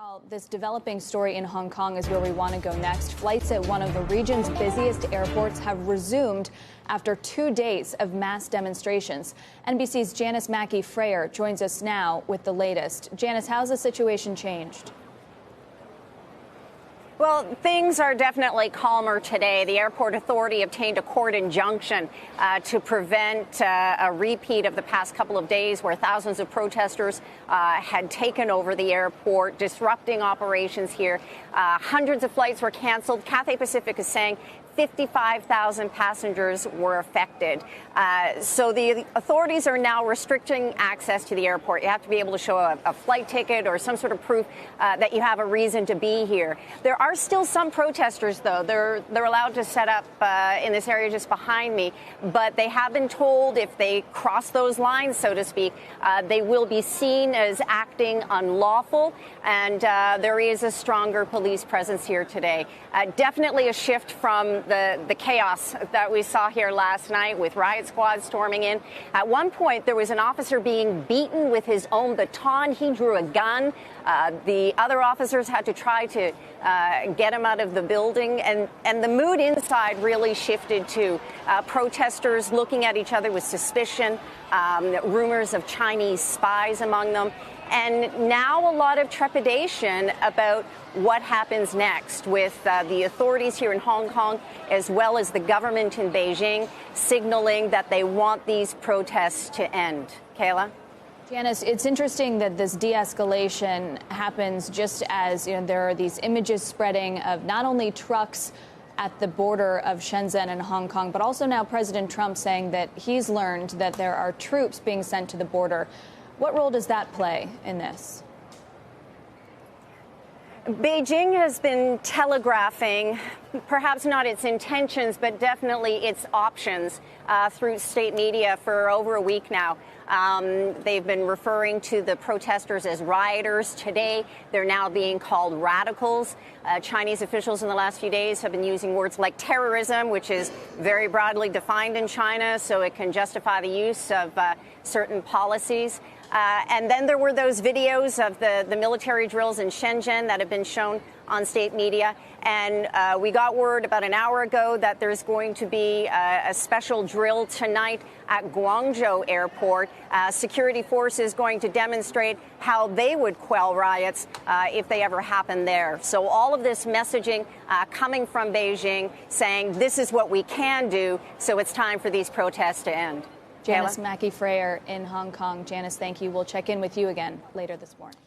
Well, this developing story in Hong Kong is where we want to go next. Flights at one of the region's busiest airports have resumed after 2 days of mass demonstrations. NBC's Janis Mackey Frayer joins us now with the latest. Janis, how's the situation changed? Well, things are definitely calmer today. The airport authority obtained a court injunction to prevent a repeat of the past couple of days where thousands of protesters had taken over the airport, disrupting operations here. Hundreds of flights were canceled. Cathay Pacific is saying 55,000 passengers were affected. So the authorities are now restricting access to the airport. You have to be able to show a flight ticket or some sort of proof that you have a reason to be here. There are still some protesters, though. They're allowed to set up in this area just behind me, but they have been told if they cross those lines, so to speak, they will be seen as acting unlawful, and there is a stronger police presence here today. Definitely a shift from the chaos that we saw here last night with riot squads storming in. At one point, there was an officer being beaten with his own baton. He drew a gun. The other officers had to try to get him out of the building. And the mood inside really shifted to protesters looking at each other with suspicion, rumors of Chinese spies among them. And now a lot of trepidation about what happens next with the authorities here in Hong Kong, as well as the government in Beijing, signaling that they want these protests to end. Kayla? Janis, it's interesting that this de-escalation happens just as there are these images spreading of not only trucks at the border of Shenzhen and Hong Kong, but also now President Trump saying that he's learned that there are troops being sent to the border. What role does that play in this? Beijing has been telegraphing, perhaps not its intentions, but definitely its options through state media for over a week now. They've been referring to the protesters as rioters. Today, they're now being called radicals. Chinese officials in the last few days have been using words like terrorism, which is very broadly defined in China, so it can justify the use of certain policies. And then there were those videos of the military drills in Shenzhen that have been shown on state media. And we got word about an hour ago that there's going to be a special drill tonight at Guangzhou Airport. Security forces going to demonstrate how they would quell riots if they ever happen there. So all of this messaging coming from Beijing saying this is what we can do, so it's time for these protests to end. Janis Mackey Frayer in Hong Kong. Janis, thank you. We'll check in with you again later this morning.